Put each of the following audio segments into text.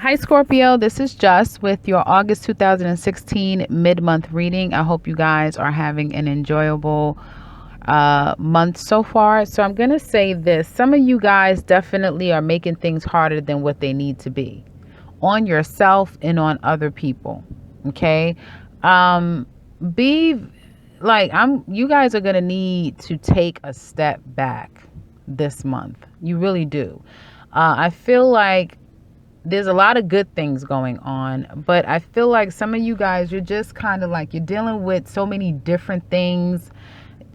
Hi, Scorpio. This is Just with your August 2016 mid-month reading. I hope you guys are having an enjoyable month so far. So I'm going to say this. Some of you guys definitely are making things harder than what they need to be on yourself and on other people. Okay? Be like you guys are going to need to take a step back this month. You really do. I feel like there's a lot of good things going on, but I feel like some of you guys, you're just kind of like you're dealing with so many different things.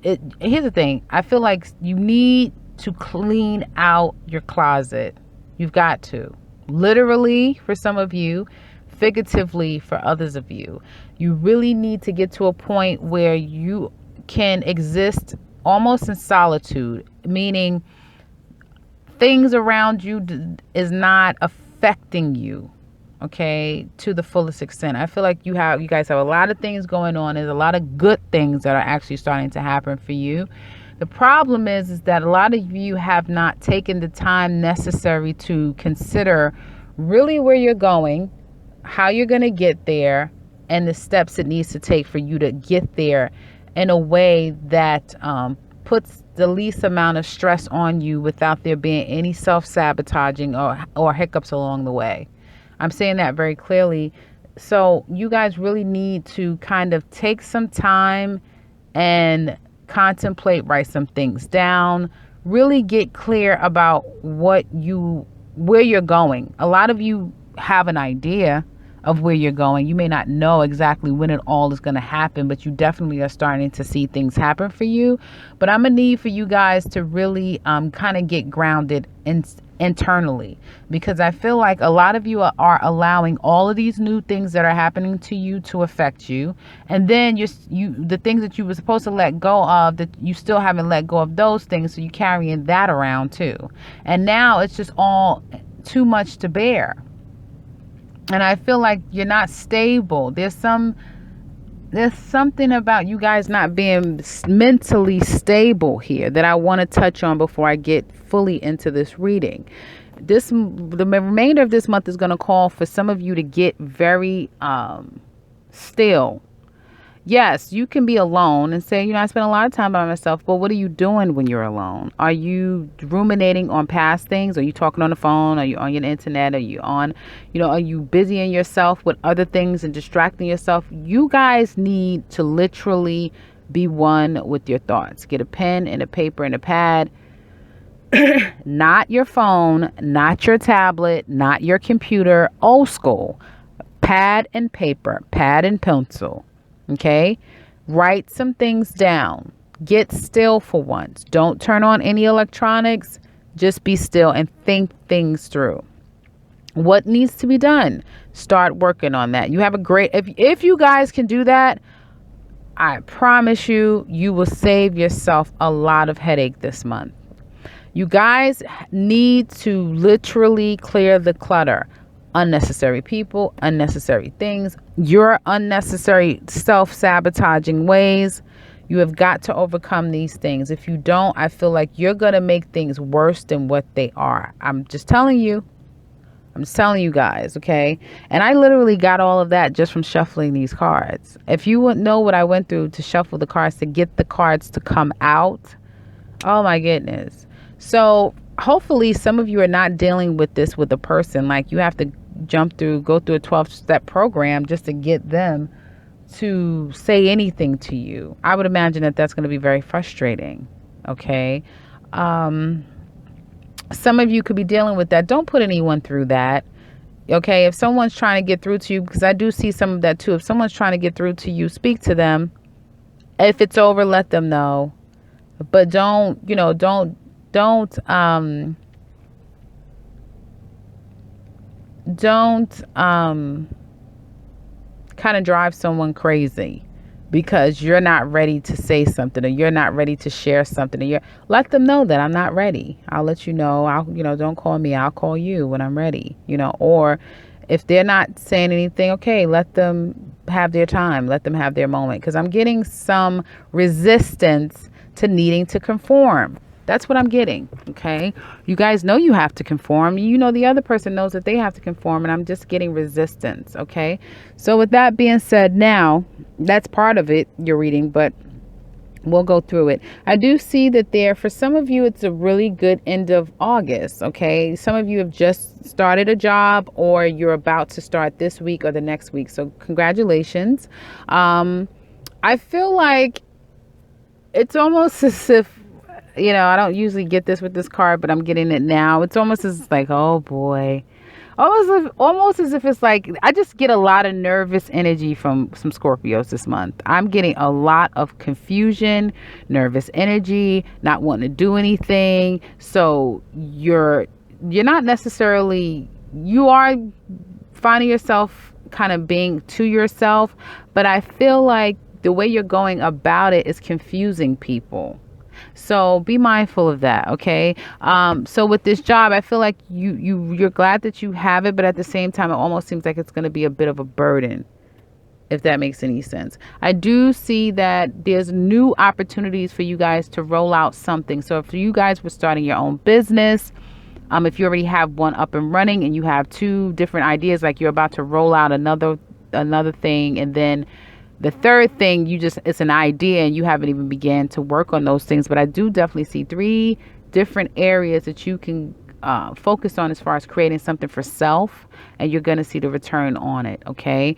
Here's the thing. I feel like you need to clean out your closet. You've got to. Literally for some of you, figuratively for others of you. You really need to get to a point where you can exist almost in solitude, meaning things around you is not affecting you, okay, to the fullest extent. I feel like you guys have a lot of things going on. There's a lot of good things that are actually starting to happen for you. The problem is that a lot of you have not taken the time necessary to consider really where you're going, how you're going to get there, and the steps it needs to take for you to get there in a way that puts the least amount of stress on you without there being any self-sabotaging or hiccups along the way. I'm saying that very clearly. So you guys really need to kind of take some time and contemplate, write some things down, really get clear about where you're going. A lot of you have an idea of where you're going. You may not know exactly when it all is going to happen, but you definitely are starting to see things happen for you. But I'm gonna need for you guys to really kind of get grounded internally, because I feel like a lot of you are allowing all of these new things that are happening to you to affect you, and then the things that you were supposed to let go of, that you still haven't let go of those things, so you're carrying that around too, and now it's just all too much to bear. And I feel like you're not stable. There's something about you guys not being mentally stable here that I want to touch on before I get fully into this reading. The remainder of this month is going to call for some of you to get very still. Yes, you can be alone and say, I spend a lot of time by myself, but what are you doing when you're alone? Are you ruminating on past things? Are you talking on the phone? Are you on your internet? Are you are you busying yourself with other things and distracting yourself? You guys need to literally be one with your thoughts. Get a pen and a paper and a pad. Not your phone, not your tablet, not your computer. Old school. Pad and paper, pad and pencil. Okay, write some things down. Get still for once. Don't turn on any electronics. Just be still and think things through. What needs to be done? Start working on that. You have a great, if you guys can do that, I promise you, you will save yourself a lot of headache this month. You guys need to literally clear the clutter. Unnecessary people, unnecessary things, your unnecessary self-sabotaging ways. You have got to overcome these things. If you don't, I feel like you're going to make things worse than what they are. I'm just telling you. I'm just telling you guys, okay? And I literally got all of that just from shuffling these cards. If you wouldn't know what I went through to shuffle the cards, to get the cards to come out, oh my goodness. So hopefully some of you are not dealing with this with a person. Like you have to go through a 12-step program just to get them to say anything to you. I would imagine that that's going to be very frustrating. Okay. Some of you could be dealing with that. Don't put anyone through that. Okay. If someone's trying to get through to you, because I do see some of that too. If someone's trying to get through to you, speak to them. If it's over, let them know. But don't kind of drive someone crazy because you're not ready to say something, or you're not ready to share something, or let them know that I'm not ready. I'll let you know. Don't call me. I'll call you when I'm ready, or if they're not saying anything, okay, let them have their time. Let them have their moment. Because I'm getting some resistance to needing to conform. That's what I'm getting. Okay. You guys know you have to conform. You know, the other person knows that they have to conform, and I'm just getting resistance. Okay. So, with that being said, now that's part of it, you're reading, but we'll go through it. I do see that there, for some of you, it's a really good end of August. Okay. Some of you have just started a job, or you're about to start this week or the next week. So, congratulations. I feel like it's almost as if, I don't usually get this with this card, but I'm getting it now. It's almost as like, oh boy. Almost as if it's like, I just get a lot of nervous energy from some Scorpios this month. I'm getting a lot of confusion, nervous energy, not wanting to do anything. So you're not necessarily, you are finding yourself kind of being to yourself, but I feel like the way you're going about it is confusing people. So be mindful of that, okay? So with this job, I feel like you're glad that you have it, but at the same time, it almost seems like it's going to be a bit of a burden, if that makes any sense. I do see that there's new opportunities for you guys to roll out something. So if you guys were starting your own business, if you already have one up and running and you have two different ideas, like you're about to roll out another thing, and then the third thing, it's an idea and you haven't even began to work on those things. But I do definitely see three different areas that you can focus on as far as creating something for self, and you're going to see the return on it. Okay.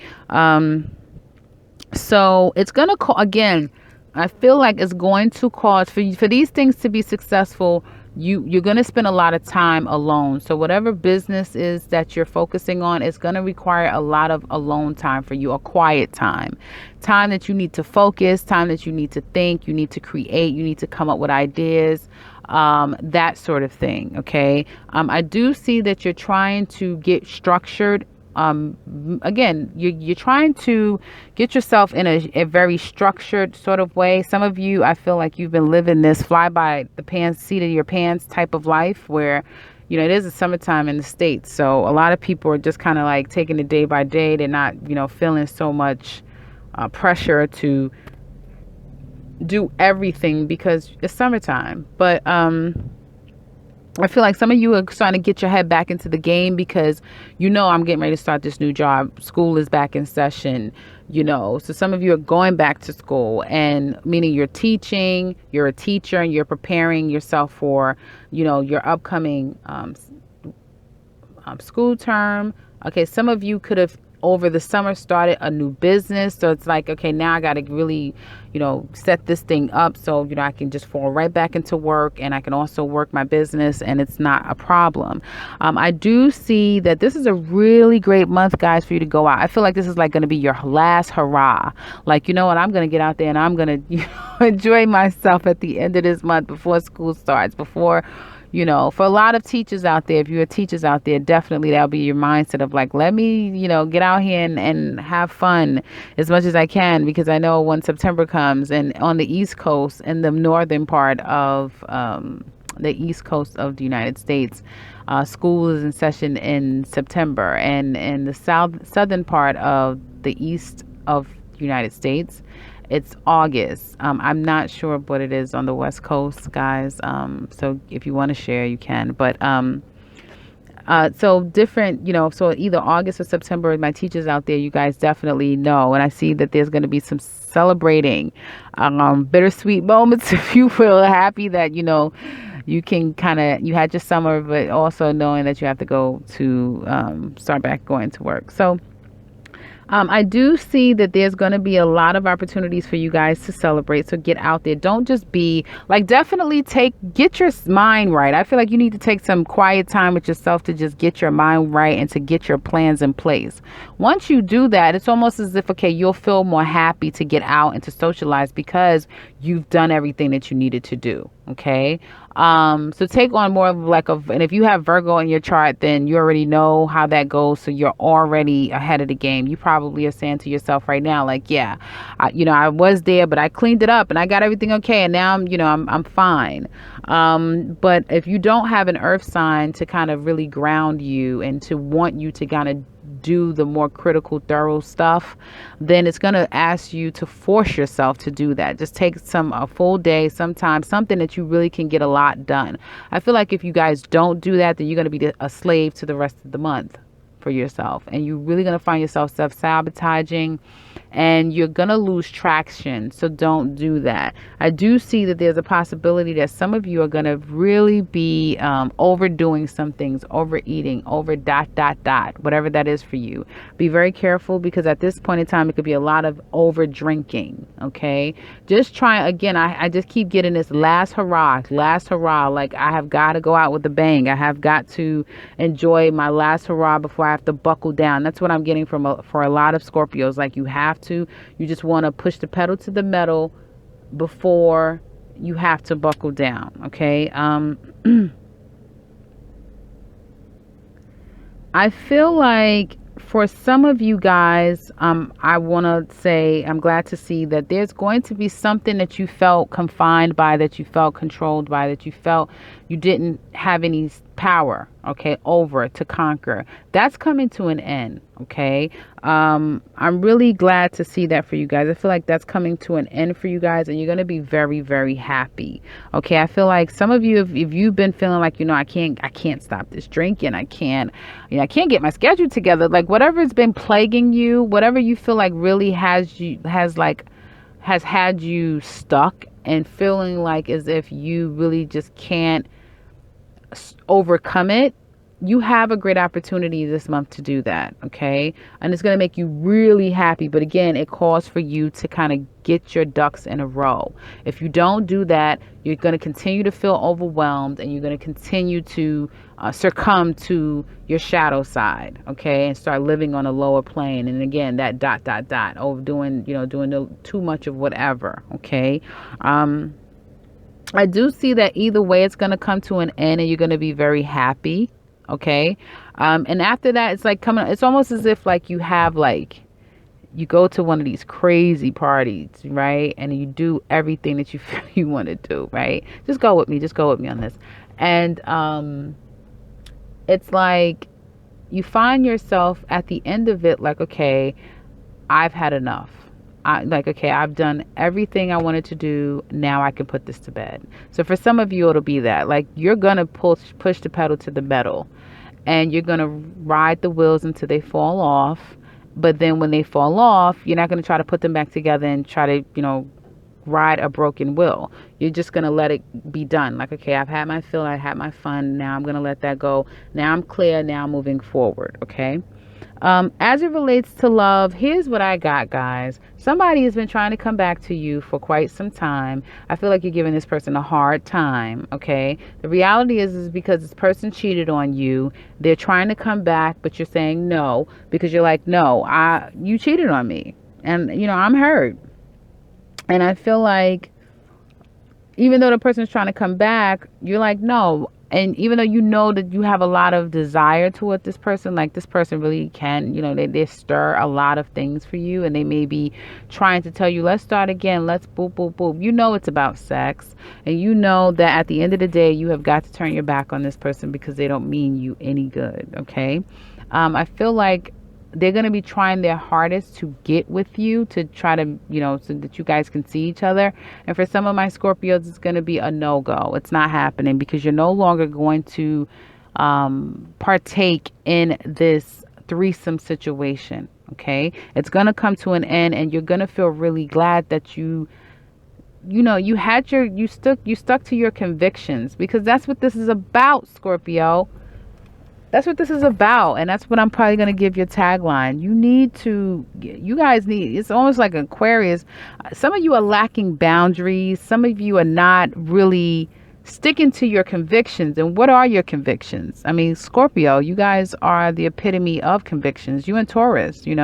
So it's going to again, I feel like it's going to cause for these things to be successful. You're going to spend a lot of time alone. So whatever business is that you're focusing on, it's going to require a lot of alone time for you, a quiet time that you need to focus, time that you need to think, you need to create, you need to come up with ideas, that sort of thing. Okay. I do see that you're trying to get structured. Again, you're trying to get yourself in a very structured sort of way. Some of you, I feel like you've been living this fly by the pants, seat of your pants type of life where, it is the summertime in the States. So a lot of people are just kind of like taking it day by day. They're not, feeling so much pressure to do everything because it's summertime. But, I feel like some of you are starting to get your head back into the game because, I'm getting ready to start this new job. School is back in session, So some of you are going back to school, and meaning you're teaching, you're a teacher, and you're preparing yourself for, your upcoming school term. Okay, some of you could have over the summer started a new business. So it's like, okay, now I got to really, set this thing up so, I can just fall right back into work, and I can also work my business, and it's not a problem. I do see that this is a really great month, guys, for you to go out. I feel like this is like going to be your last hurrah. Like, I'm going to get out there and I'm going to enjoy myself at the end of this month before school starts, before for a lot of teachers out there, if you're teachers out there, definitely that'll be your mindset of like, let me, get out here and have fun as much as I can, because I know when September comes and on the East Coast and the northern part of the East Coast of the United States, school is in session in September, and in the southern part of the East of the United States, it's August. I'm not sure what it is on the West Coast, guys. So if you want to share, you can. But so different, so either August or September, my teachers out there, you guys definitely know. And I see that there's going to be some celebrating bittersweet moments, if you will. Happy that, you can you had your summer, but also knowing that you have to go to start back going to work. So I do see that there's going to be a lot of opportunities for you guys to celebrate. So get out there. Don't just be like, definitely get your mind right. I feel like you need to take some quiet time with yourself to just get your mind right and to get your plans in place. Once you do that, it's almost as if, okay, you'll feel more happy to get out and to socialize because you've done everything that you needed to do. Okay. So take on more of and if you have Virgo in your chart, then you already know how that goes. So you're already ahead of the game. You probably are saying to yourself right now, like, yeah, I was there, but I cleaned it up and I got everything okay. And now I'm fine. But if you don't have an earth sign to kind of really ground you and to want you to kind of do the more critical, thorough stuff, then it's going to ask you to force yourself to do that. Just take a full day, sometimes something that you really can get a lot done. I feel like if you guys don't do that, then you're going to be a slave to the rest of the month for yourself, and you're really going to find yourself self-sabotaging, and you're going to lose traction. So don't do that. I do see that there's a possibility that some of you are going to really be overdoing some things, overeating, whatever that is for you. Be very careful, because at this point in time, it could be a lot of over drinking. Okay. Just try again. I just keep getting this last hurrah. Like, I have got to go out with a bang. I have got to enjoy my last hurrah before I have to buckle down. That's what I'm getting for a lot of Scorpios. Like, you just want to push the pedal to the metal before you have to buckle down. Okay. I feel like for some of you guys, I want to say I'm glad to see that there's going to be something that you felt confined by, that you felt controlled by, that you felt you didn't have any power, okay, over to conquer. That's coming to an end, okay? I'm really glad to see that for you guys. I feel like that's coming to an end for you guys, and you're going to be very, very happy, okay? I feel like some of you, if you've been feeling like, I can't stop this drinking, I can't get my schedule together, like whatever has been plaguing you, whatever you feel like really has had you stuck and feeling like as if you really just can't overcome it, you have a great opportunity this month to do that, okay? And it's going to make you really happy. But again, it calls for you to kind of get your ducks in a row. If you don't do that, you're going to continue to feel overwhelmed, and you're going to continue to succumb to your shadow side, okay? And start living on a lower plane. And again, that ... overdoing, doing too much of whatever, okay? I do see that either way, it's going to come to an end, and you're going to be very happy. Okay. And after that, it's like it's almost as if like you have you go to one of these crazy parties, right? And you do everything that you feel you want to do, right? Just go with me on this. And, it's like you find yourself at the end of it, like, okay, I've had enough. Okay, I've done everything I wanted to do. Now I can put this to bed. So for some of you, it'll be that, like, you're going to push the pedal to the metal, and you're going to ride the wheels until they fall off. But then when they fall off, you're not going to try to put them back together and try to, ride a broken wheel. You're just going to let it be done. Like, okay, I've had my fill. I had my fun. Now I'm going to let that go. Now I'm clear. Now I'm moving forward. Okay. As it relates to love, here's what I got, guys. Somebody has been trying to come back to you for quite some time. I feel like you're giving this person a hard time, okay? The reality is because this person cheated on you. They're trying to come back, but you're saying no, because you're like, no, you cheated on me. And, I'm hurt. And I feel like even though the person is trying to come back, you're like, no. And even though you know that you have a lot of desire toward this person, like this person really can, they stir a lot of things for you, and they may be trying to tell you, let's start again, let's boop, boop, boop. It's about sex, and that at the end of the day, you have got to turn your back on this person because they don't mean you any good, okay? I feel like they're going to be trying their hardest to get with you, to try to, so that you guys can see each other. And for some of my Scorpios, it's going to be a no-go. It's not happening, because you're no longer going to partake in this threesome situation. Okay. It's going to come to an end, and you're going to feel really glad that you stuck to your convictions, because that's what this is about, Scorpio. That's what this is about. And that's what I'm probably going to give your tagline. You guys need, it's almost like Aquarius. Some of you are lacking boundaries. Some of you are not really sticking to your convictions. And what are your convictions? I mean, Scorpio, you guys are the epitome of convictions. You and Taurus, you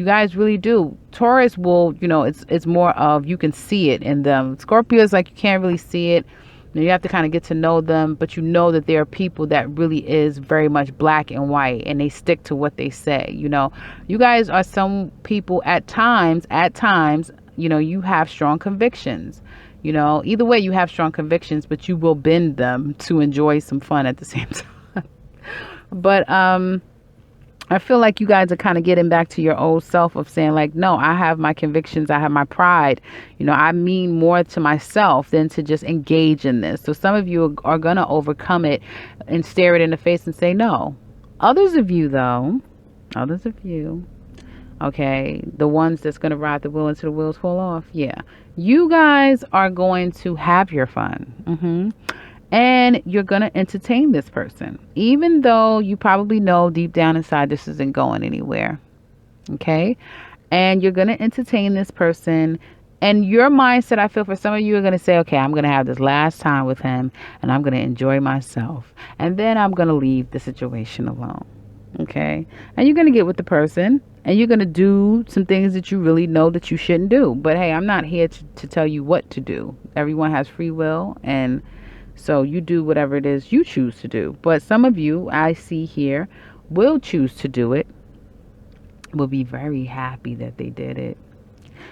guys really do. Taurus will, it's more of, you can see it in them. Scorpio is like, you can't really see it. You have to kind of get to know them, but that there are people that really is very much black and white, and they stick to what they say. You guys are some people at times, you have strong convictions. Either way, you have strong convictions, but you will bend them to enjoy some fun at the same time. But I feel like you guys are kind of getting back to your old self of saying, like, no, I have my convictions, I have my pride. I mean more to myself than to just engage in this. So some of you are going to overcome it and stare it in the face and say no. Others of you, though, others of you, okay, the ones that's going to ride the wheel until the wheels fall off, yeah, you guys are going to have your fun. And you're going to entertain this person, even though you probably know deep down inside this isn't going anywhere. Okay. And you're going to entertain this person. And your mindset, I feel for some of you, are going to say, okay, I'm going to have this last time with him and I'm going to enjoy myself. And then I'm going to leave the situation alone. Okay. And you're going to get with the person and you're going to do some things that you really know that you shouldn't do. But hey, I'm not here to tell you what to do. Everyone has free will, and so you do whatever it is you choose to do. But some of you, I see here, will choose to do it, will be very happy that they did it.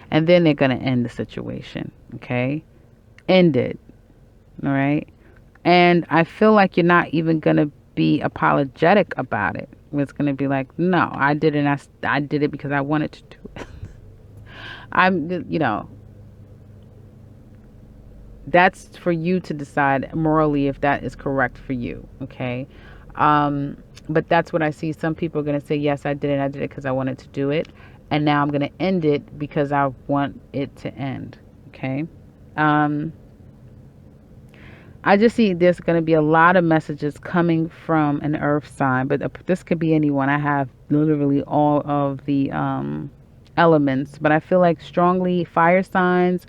And then they're going to end the situation. Okay. End it. All right. And I feel like you're not even going to be apologetic about it. It's going to be like, no, I did it. I did it because I wanted to do it. That's for you to decide morally if that is correct for you. Okay. But that's what I see. Some people are going to say, yes, I did it because I wanted to do it. And now I'm going to end it because I want it to end. Okay. I just see there's going to be a lot of messages coming from an earth sign, but this could be anyone. I have literally all of the elements, but I feel like strongly fire signs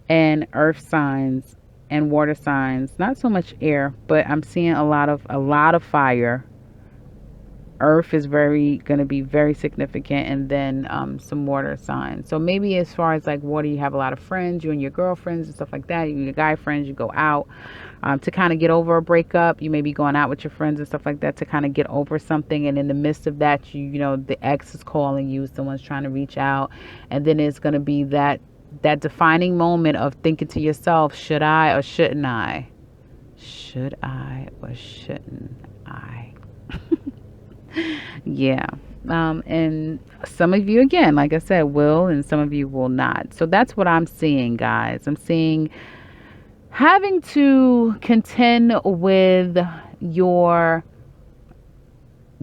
and earth signs and water signs, not so much air, but I'm seeing a lot of fire. Earth is going to be very significant, and then some water signs. So maybe as far as like water, you have a lot of friends, you and your girlfriends and stuff like that. Your guy friends, you go out to kind of get over a breakup. You may be going out with your friends and stuff like that to kind of get over something. And in the midst of that, the ex is calling you, someone's trying to reach out, and then it's going to be that defining moment of thinking to yourself, should I or shouldn't I? Should I or shouldn't I? Yeah. And some of you, again, like I said, will, and some of you will not. So that's what I'm seeing, guys. I'm seeing having to contend with your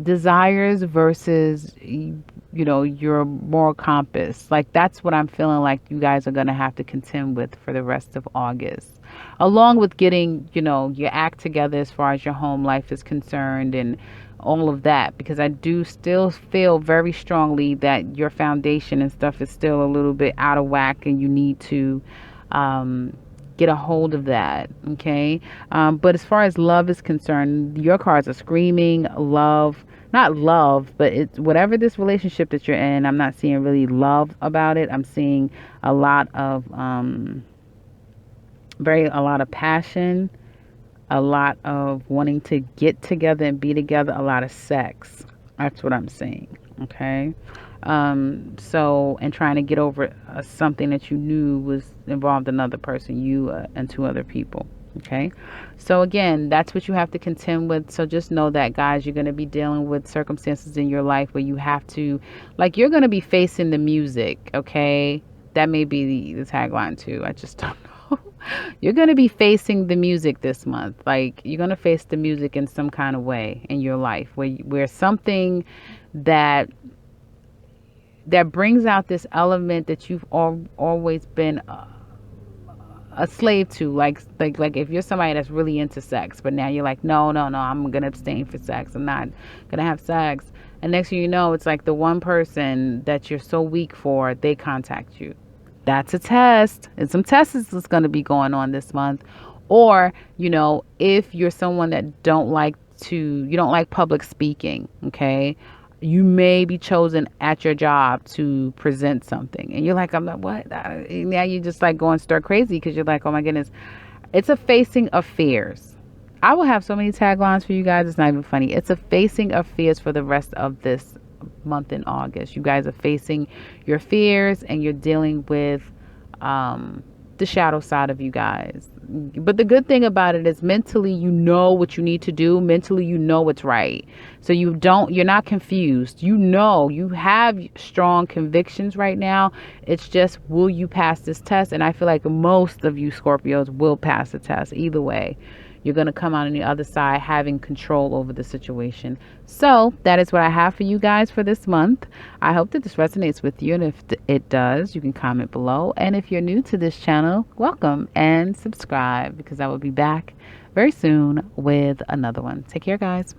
desires versus your moral compass. Like, that's what I'm feeling like you guys are going to have to contend with for the rest of August, along with getting your act together as far as your home life is concerned and all of that, because I do still feel very strongly that your foundation and stuff is still a little bit out of whack, and you need to get a hold of that. Okay. But as far as love is concerned, your cards are screaming love. Not love, but it's whatever this relationship that you're in. I'm not seeing really love about it. I'm seeing a lot of a lot of passion, a lot of wanting to get together and be together, a lot of sex. That's what I'm seeing. Okay. And trying to get over something that you knew was involved another person, you and two other people. Okay. So again, that's what you have to contend with. So just know that, guys, you're going to be dealing with circumstances in your life where you have to, like, you're going to be facing the music. Okay. That may be the tagline too. I just don't know. You're going to be facing the music this month. Like, you're going to face the music in some kind of way in your life where something that brings out this element that you've always been a slave to, like if you're somebody that's really into sex, but now you're like, no, I'm gonna abstain for sex, I'm not gonna have sex, and next thing you know, it's like the one person that you're so weak for, they contact you. That's a test, and some tests is going to be going on this month. Or if you're someone that you don't like public speaking, okay, you may be chosen at your job to present something, and you're like, I'm like, what? Now you're just like going stir crazy because you're like, oh my goodness. It's a facing of fears. I will have so many taglines for you guys, it's not even funny. It's a facing of fears for the rest of this month in August. You guys are facing your fears, and you're dealing with the shadow side of you guys. But the good thing about it is mentally you know what you need to do. Mentally you know what's right. So you're not confused. You know, you have strong convictions right now. It's just, will you pass this test? And I feel like most of you Scorpios will pass the test. Either way, you're going to come out on the other side having control over the situation. So that is what I have for you guys for this month. I hope that this resonates with you. And if it does, you can comment below. And if you're new to this channel, welcome and subscribe, because I will be back very soon with another one. Take care, guys.